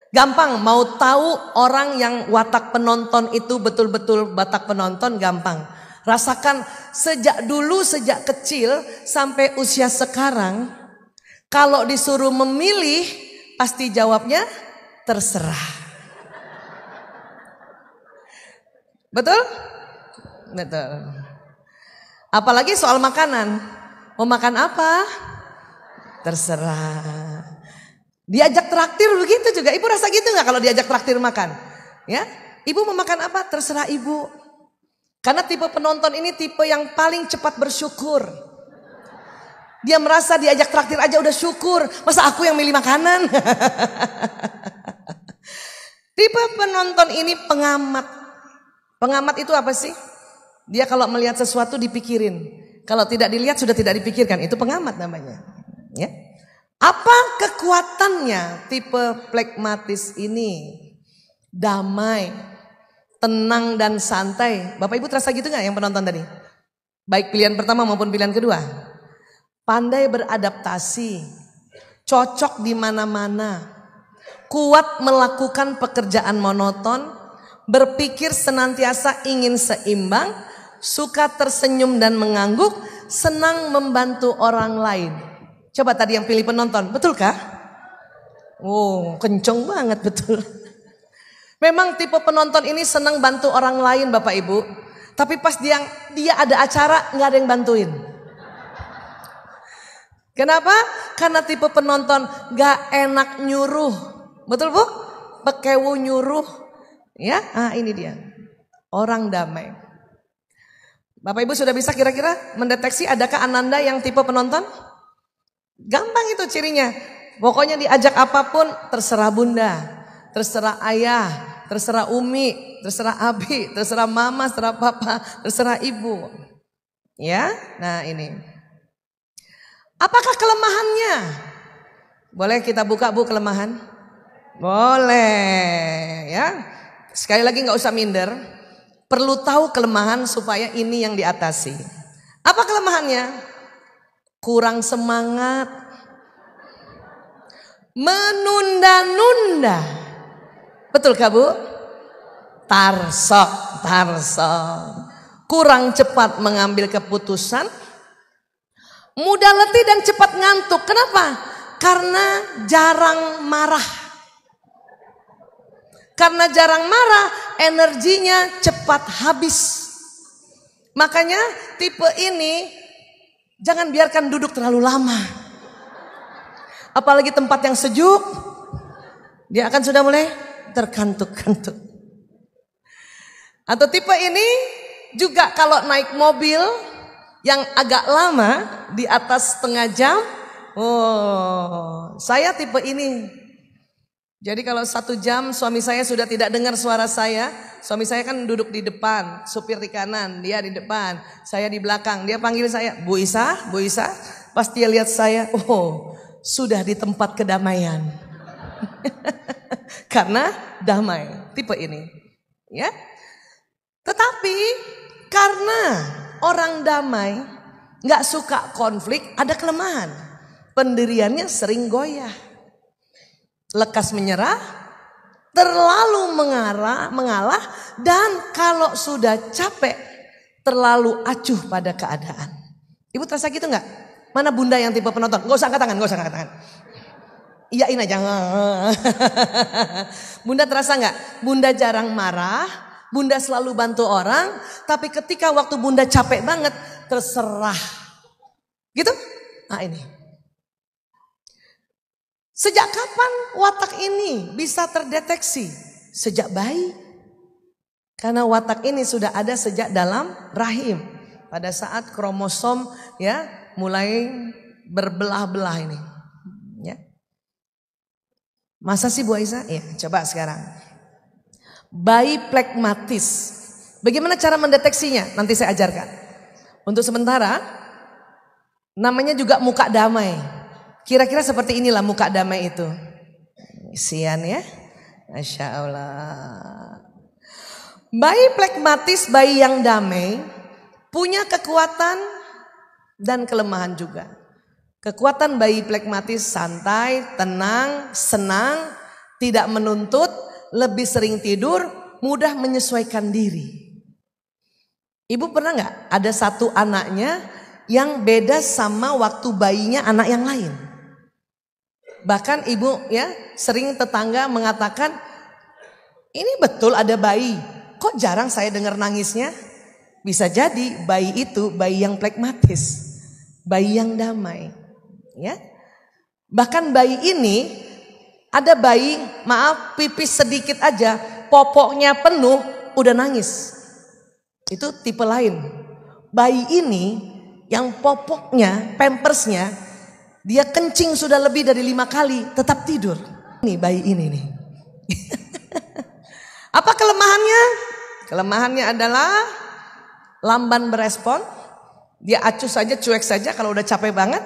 Gampang mau tahu orang yang watak penonton itu betul-betul watak penonton, gampang. Rasakan sejak dulu, sejak kecil sampai usia sekarang, kalau disuruh memilih pasti jawabnya terserah. Betul? Betul. Apalagi soal makanan. Mau makan apa? Terserah. Diajak traktir begitu juga. Ibu rasa gitu nggak kalau diajak traktir makan? Ya, ibu mau makan apa? Terserah ibu. Karena tipe penonton ini tipe yang paling cepat bersyukur. Dia merasa diajak traktir aja udah syukur. Masa aku yang milih makanan? Tipe penonton ini pengamat. Pengamat itu apa sih? Dia kalau melihat sesuatu dipikirin. Kalau tidak dilihat sudah tidak dipikirkan. Itu pengamat namanya. Ya. Apa kekuatannya tipe flegmatis ini? Damai, tenang dan santai. Bapak Ibu terasa gitu gak yang penonton tadi? Baik pilihan pertama maupun pilihan kedua. Pandai beradaptasi, cocok di mana-mana, kuat melakukan pekerjaan monoton, berpikir senantiasa ingin seimbang, suka tersenyum dan mengangguk, senang membantu orang lain. Coba tadi yang pilih penonton, betulkah? Oh, kenceng banget, betul. Memang tipe penonton ini senang bantu orang lain Bapak Ibu. Tapi pas dia ada acara nggak ada yang bantuin. Kenapa? Karena tipe penonton nggak enak nyuruh. Betul Bu? Pekewu nyuruh. Ya, ini dia. Orang damai. Bapak Ibu sudah bisa kira-kira mendeteksi adakah Ananda yang tipe penonton? Gampang itu cirinya. Pokoknya diajak apapun terserah bunda, terserah ayah, terserah umi, terserah abi, terserah mama, terserah papa, terserah ibu. Ya, nah ini. Apakah kelemahannya? Boleh kita buka Bu kelemahan? Boleh ya. Sekali lagi nggak usah minder. Perlu tahu kelemahan supaya ini yang diatasi. Apa kelemahannya? Kurang semangat, menunda-nunda. Betul kah Bu? Tarsok. Kurang cepat mengambil keputusan, mudah letih dan cepat ngantuk. Kenapa? Karena jarang marah. Karena jarang marah, energinya cepat habis. Makanya tipe ini jangan biarkan duduk terlalu lama. Apalagi tempat yang sejuk, dia akan sudah mulai terkantuk-kantuk. Atau tipe ini juga kalau naik mobil yang agak lama di atas setengah jam, saya tipe ini. Jadi kalau 1 jam suami saya sudah tidak dengar suara saya, suami saya kan duduk di depan, supir di kanan, dia di depan, saya di belakang. Dia panggil saya, Bu Isa, Bu Isa. Pas dia lihat saya, sudah di tempat kedamaian. Karena damai, tipe ini. Ya. Tetapi karena orang damai, gak suka konflik, ada kelemahan. Pendiriannya sering goyah. Lekas menyerah, terlalu mengalah, dan kalau sudah capek, terlalu acuh pada keadaan. Ibu terasa gitu nggak? Mana bunda yang tipe penonton? Gak usah angkat tangan, Iyain aja. Bunda terasa nggak? Bunda jarang marah, bunda selalu bantu orang, tapi ketika waktu bunda capek banget, terserah. Gitu? Ini. Sejak kapan watak ini bisa terdeteksi? Sejak bayi. Karena watak ini sudah ada sejak dalam rahim. Pada saat kromosom ya mulai berbelah-belah ini. Ya. Masa sih Bu Aisyah? Ya, coba sekarang. Bayi flegmatis. Bagaimana cara mendeteksinya? Nanti saya ajarkan. Untuk sementara namanya juga muka damai. Kira-kira seperti inilah muka damai itu. Sian ya. Masya Allah. Bayi flegmatis, bayi yang damai, punya kekuatan dan kelemahan juga. Kekuatan bayi flegmatis santai, tenang, senang, tidak menuntut, lebih sering tidur, mudah menyesuaikan diri. Ibu pernah nggak ada satu anaknya yang beda sama waktu bayinya anak yang lain? Bahkan ibu ya sering tetangga mengatakan, ini betul ada bayi, kok jarang saya dengar nangisnya? Bisa jadi bayi itu bayi yang flegmatis, bayi yang damai. Ya, bahkan bayi ini ada bayi, maaf pipis sedikit aja, popoknya penuh, udah nangis. Itu tipe lain. Bayi ini yang popoknya, pampersnya, dia kencing sudah lebih dari 5 kali, tetap tidur. Ini bayi ini nih. Apa kelemahannya? Kelemahannya adalah lamban berespon. Dia acuh saja, cuek saja kalau udah capek banget.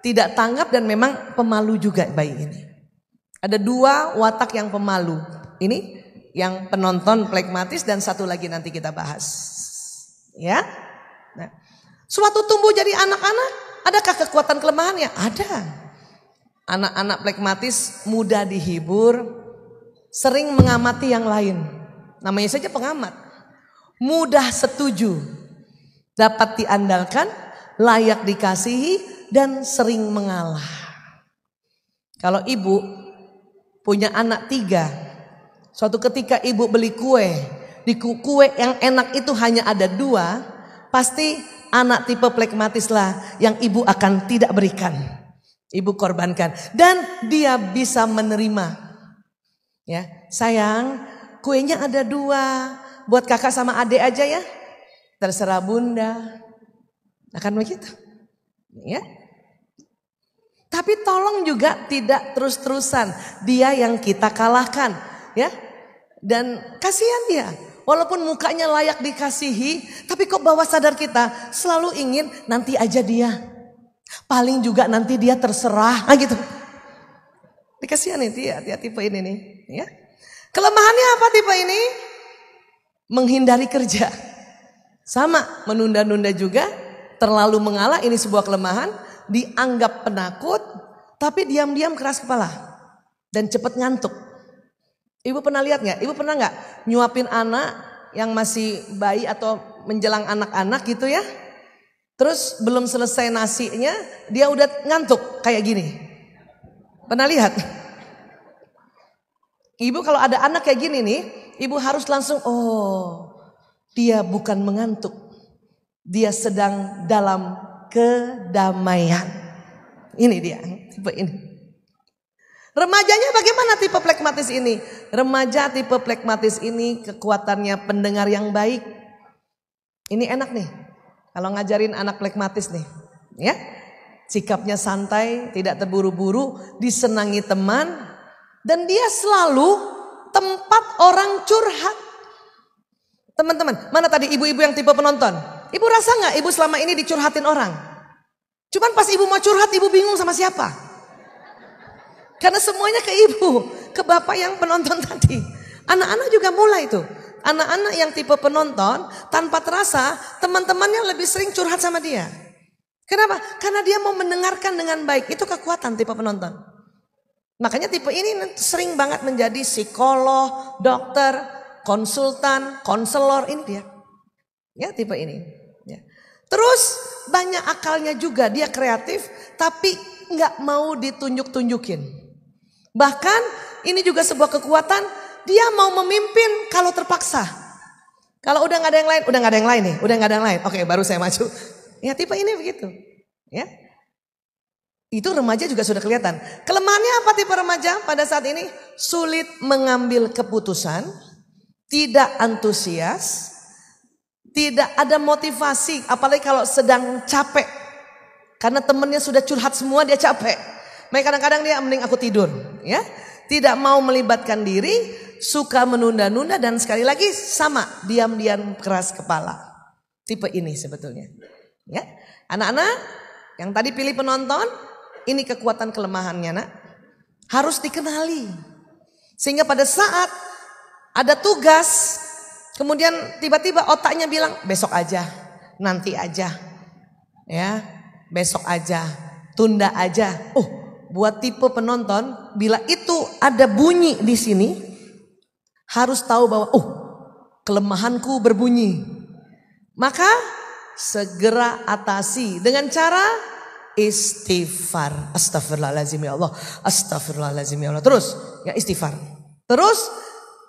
Tidak tanggap dan memang pemalu juga bayi ini. Ada 2 watak yang pemalu. Ini yang penonton flegmatis dan satu lagi nanti kita bahas. Ya. Nah, suatu tumbuh jadi anak-anak, adakah kekuatan kelemahannya? Ada. Anak-anak flegmatis mudah dihibur, sering mengamati yang lain. Namanya saja pengamat. Mudah setuju, dapat diandalkan, layak dikasihi, dan sering mengalah. Kalau ibu punya anak 3, suatu ketika ibu beli kue, di kue yang enak itu hanya ada 2, pasti anak tipe flegmatis lah yang ibu akan tidak berikan. Ibu korbankan dan dia bisa menerima. Ya, sayang, kuenya ada 2, buat kakak sama adik aja ya. Terserah bunda. Akan begitu. Ya. Tapi tolong juga tidak terus-terusan. Dia yang kita kalahkan, ya. Dan kasihan dia. Walaupun mukanya layak dikasihi, tapi kok bawah sadar kita selalu ingin nanti aja dia. Paling juga nanti dia terserah, gitu. Dikasihan dia tipe ini nih, ya. Kelemahannya apa tipe ini? Menghindari kerja. Sama, menunda-nunda juga, terlalu mengalah, ini sebuah kelemahan. Dianggap penakut, tapi diam-diam keras kepala dan cepat ngantuk. Ibu pernah lihat nggak? Ibu pernah nggak nyuapin anak yang masih bayi atau menjelang anak-anak gitu ya? Terus belum selesai nasinya, dia udah ngantuk kayak gini. Pernah lihat? Ibu kalau ada anak kayak gini nih, ibu harus langsung, oh dia bukan mengantuk, dia sedang dalam kedamaian. Ini dia, tipe ini. Remajanya bagaimana tipe flegmatis ini? Remaja tipe flegmatis ini kekuatannya pendengar yang baik. Ini enak nih, kalau ngajarin anak flegmatis nih, ya. Sikapnya santai, tidak terburu-buru, disenangi teman, dan dia selalu tempat orang curhat. Teman-teman, mana tadi ibu-ibu yang tipe penonton? Ibu rasa nggak ibu selama ini dicurhatin orang? Cuman pas ibu mau curhat, ibu bingung sama siapa? Karena semuanya ke ibu, ke bapak yang penonton tadi. Anak-anak juga mulai tuh. Anak-anak yang tipe penonton, tanpa terasa teman-temannya lebih sering curhat sama dia. Kenapa? Karena dia mau mendengarkan dengan baik. Itu kekuatan tipe penonton. Makanya tipe ini sering banget menjadi psikolog, dokter, konsultan, konselor, ini dia. Ya, tipe ini. Ya. Terus banyak akalnya juga, dia kreatif tapi nggak mau ditunjuk-tunjukin. Bahkan ini juga sebuah kekuatan, dia mau memimpin kalau terpaksa. Kalau udah nggak ada yang lain, udah nggak ada yang lain nih, udah nggak ada yang lain. Oke, baru saya maju. Ya tipe ini begitu. Ya, itu remaja juga sudah kelihatan. Kelemahannya apa tipe remaja pada saat ini? Sulit mengambil keputusan, tidak antusias. Tidak ada motivasi, apalagi kalau sedang capek. Karena temennya sudah curhat semua, dia capek. Makanya kadang-kadang dia mending aku tidur. Ya, tidak mau melibatkan diri, suka menunda-nunda dan sekali lagi sama, diam-diam keras kepala. Tipe ini sebetulnya. Ya, anak-anak yang tadi pilih penonton, ini kekuatan kelemahannya nak. Harus dikenali. Sehingga pada saat ada tugas, kemudian tiba-tiba otaknya bilang besok aja, nanti aja, ya besok aja, tunda aja. Oh buat tipe penonton, bila itu ada bunyi di sini, harus tahu bahwa kelemahanku berbunyi. Maka segera atasi dengan cara istighfar. Astagfirullahaladzim ya Allah, astagfirullahaladzim ya Allah. Terus ya istighfar. Terus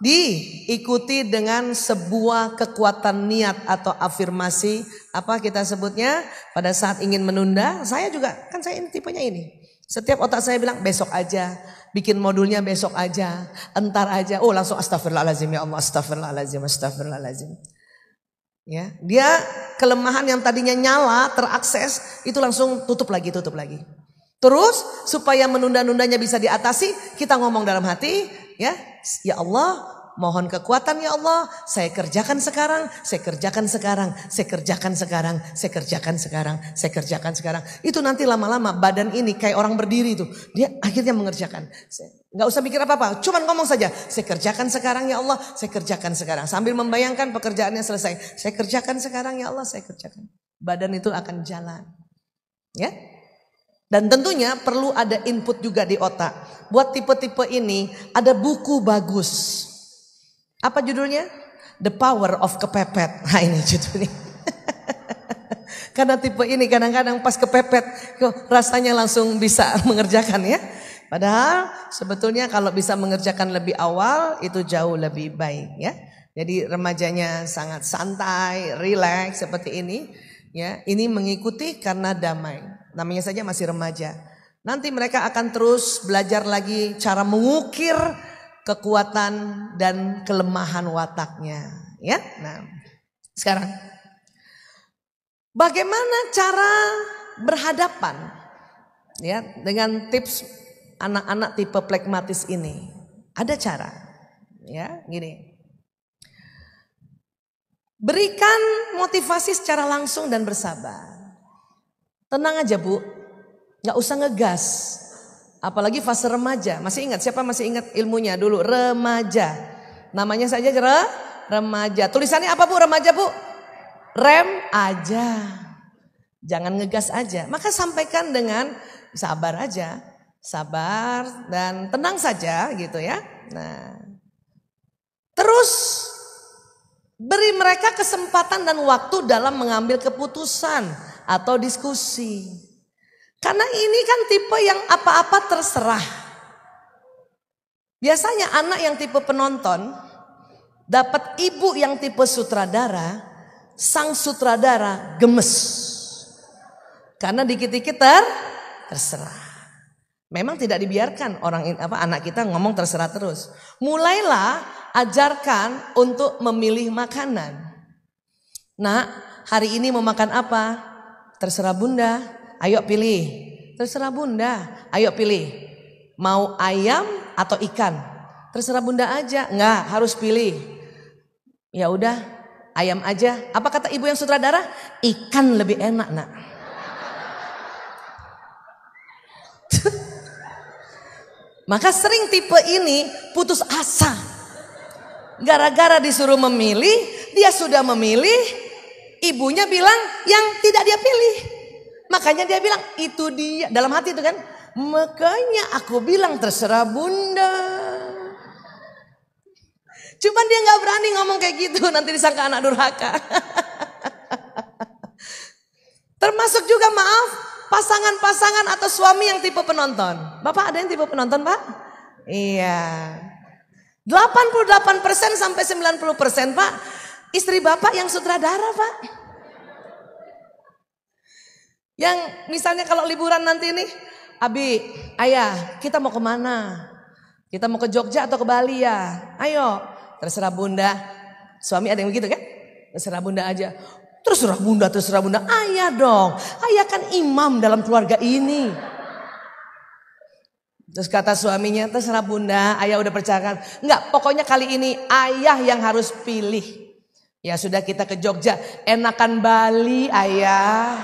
diikuti dengan sebuah kekuatan niat atau afirmasi. Apa kita sebutnya pada saat ingin menunda. Saya juga, kan saya ini tipenya ini. Setiap otak saya bilang besok aja, bikin modulnya besok aja, entar aja. Langsung astagfirullahaladzim ya Allah, astagfirullahaladzim, astagfirullahaladzim. Ya, dia kelemahan yang tadinya nyala terakses itu langsung tutup lagi. Terus supaya menunda-nundanya bisa diatasi, kita ngomong dalam hati, ya Allah, mohon kekuatan ya Allah, saya kerjakan sekarang, saya kerjakan sekarang, saya kerjakan sekarang, saya kerjakan sekarang, saya kerjakan sekarang. Itu nanti lama-lama badan ini kayak orang berdiri tuh, dia akhirnya mengerjakan. Nggak usah mikir apa-apa, cuman ngomong saja, saya kerjakan sekarang ya Allah, saya kerjakan sekarang. Sambil membayangkan pekerjaannya selesai, saya kerjakan sekarang ya Allah, saya kerjakan. Badan itu akan jalan. Ya. Dan tentunya perlu ada input juga di otak. Buat tipe-tipe ini ada buku bagus. Apa judulnya? The Power of Kepepet. Nah ini judulnya. Karena tipe ini kadang-kadang pas kepepet rasanya langsung bisa mengerjakan ya. Padahal sebetulnya kalau bisa mengerjakan lebih awal itu jauh lebih baik ya. Jadi remajanya sangat santai, rileks seperti ini. Ya, ini mengikuti karena damai. Namanya saja masih remaja. Nanti mereka akan terus belajar lagi cara mengukir kekuatan dan kelemahan wataknya, ya. Nah, sekarang bagaimana cara berhadapan ya dengan tips anak-anak tipe plekmatis ini? Ada cara. Ya, gini. Berikan motivasi secara langsung dan bersabar. Tenang aja Bu, gak usah ngegas. Apalagi fase remaja. Masih ingat, siapa masih ingat ilmunya dulu? Remaja. Namanya saja remaja. Tulisannya apa Bu remaja Bu? Rem aja. Jangan ngegas aja. Maka sampaikan dengan sabar aja. Sabar dan tenang saja gitu ya. Nah, terus beri mereka kesempatan dan waktu dalam mengambil keputusan atau diskusi. Karena ini kan tipe yang apa-apa terserah. Biasanya anak yang tipe penonton dapat ibu yang tipe sutradara, sang sutradara gemes. Karena dikit-dikit terserah. Memang tidak dibiarkan anak kita ngomong terserah terus. Mulailah ajarkan untuk memilih makanan. Nah, hari ini mau makan apa? Terserah Bunda, ayo pilih. Terserah Bunda, ayo pilih. Mau ayam atau ikan? Terserah Bunda aja. Enggak, harus pilih. Ya udah, ayam aja. Apa kata ibu yang sutradara? Ikan lebih enak, Nak. Maka sering tipe ini putus asa. Gara-gara disuruh memilih, dia sudah memilih. Ibunya bilang yang tidak dia pilih. Makanya dia bilang itu dia. Dalam hati itu kan. Makanya aku bilang terserah Bunda. Cuman dia gak berani ngomong kayak gitu. Nanti disangka anak durhaka. Termasuk juga maaf. Pasangan-pasangan atau suami yang tipe penonton. Bapak ada yang tipe penonton Pak? Iya. 88% sampai 90% Pak. Istri Bapak yang sutradara Pak. Yang misalnya kalau liburan nanti nih. Abi, ayah kita mau kemana? Kita mau ke Jogja atau ke Bali ya? Ayo, terserah Bunda. Suami ada yang begitu kan? Terserah Bunda aja. Terserah Bunda, terserah Bunda. Ayah dong, ayah kan imam dalam keluarga ini. Terus kata suaminya, terserah Bunda, ayah udah percayakan. Enggak, pokoknya kali ini ayah yang harus pilih. Ya sudah kita ke Jogja, enakan Bali ayah.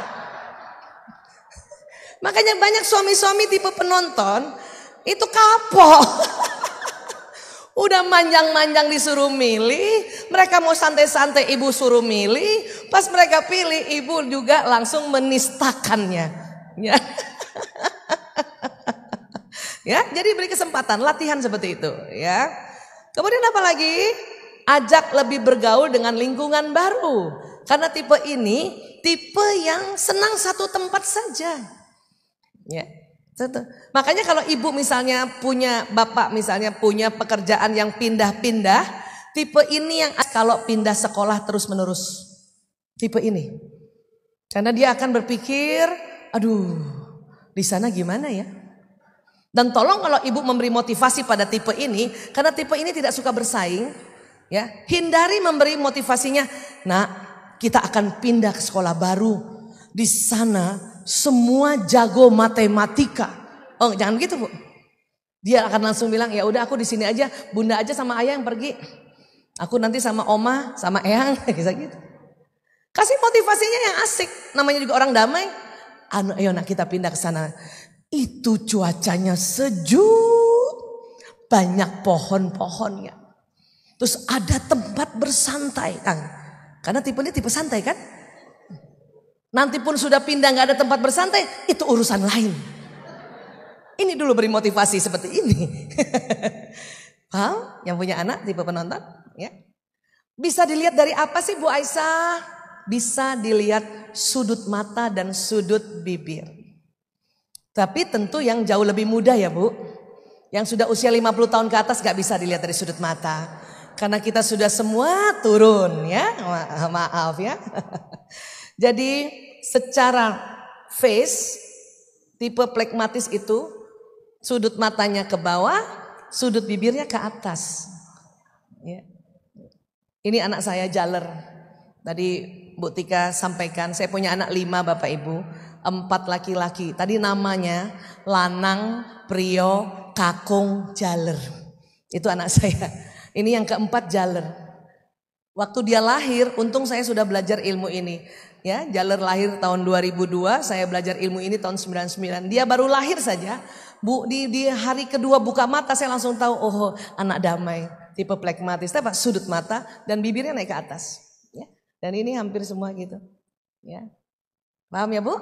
Makanya banyak suami-suami tipe penonton itu kapok. Udah manjang-manjang disuruh milih, mereka mau santai-santai ibu suruh milih, pas mereka pilih ibu juga langsung menistakannya. Ya. Ya, jadi beri kesempatan, latihan seperti itu, ya. Kemudian apa lagi? Ajak lebih bergaul dengan lingkungan baru. Karena tipe ini tipe yang senang satu tempat saja. Ya. Makanya kalau ibu misalnya punya bapak misalnya punya pekerjaan yang pindah-pindah, tipe ini yang kalau pindah sekolah terus-menerus. Tipe ini. Karena dia akan berpikir, aduh, di sana gimana ya? Dan tolong kalau ibu memberi motivasi pada tipe ini, karena tipe ini tidak suka bersaing, ya, hindari memberi motivasinya. Nah, kita akan pindah ke sekolah baru. Di sana semua jago matematika. Oh, jangan gitu, Bu. Dia akan langsung bilang, ya udah aku di sini aja, bunda aja sama ayah yang pergi. Aku nanti sama oma, sama eyang, bisa gitu. Kasih motivasinya yang asik, namanya juga orang damai. Ayo nak kita pindah ke sana. Itu cuacanya sejuk, banyak pohon-pohonnya. Terus ada tempat bersantai, Kang. Karena tipe ini tipe santai kan? Nanti pun sudah pindah gak ada tempat bersantai, itu urusan lain. Ini dulu beri motivasi seperti ini. Paham? Yang punya anak tipe penonton? Ya. Bisa dilihat dari apa sih Bu Aisyah? Bisa dilihat sudut mata dan sudut bibir. Tapi tentu yang jauh lebih muda ya Bu. Yang sudah usia 50 tahun ke atas gak bisa dilihat dari sudut mata. Karena kita sudah semua turun ya. Maaf ya. Jadi secara face tipe flegmatis itu sudut matanya ke bawah, sudut bibirnya ke atas. Ya. Ini anak saya jaler. Tadi Bu Tika sampaikan saya punya anak 5 Bapak Ibu. 4 laki-laki. Tadi namanya Lanang, Prio, Kakung, Jaler. Itu anak saya. Ini yang keempat Jaler. Waktu dia lahir, untung saya sudah belajar ilmu ini. Ya, Jaler lahir tahun 2002, saya belajar ilmu ini tahun 99. Dia baru lahir saja. Bu, di hari kedua buka mata saya langsung tahu, oh anak damai, tipe flegmatis. Tapi sudut mata dan bibirnya naik ke atas. Ya. Dan ini hampir semua gitu. Ya. Paham ya Bu?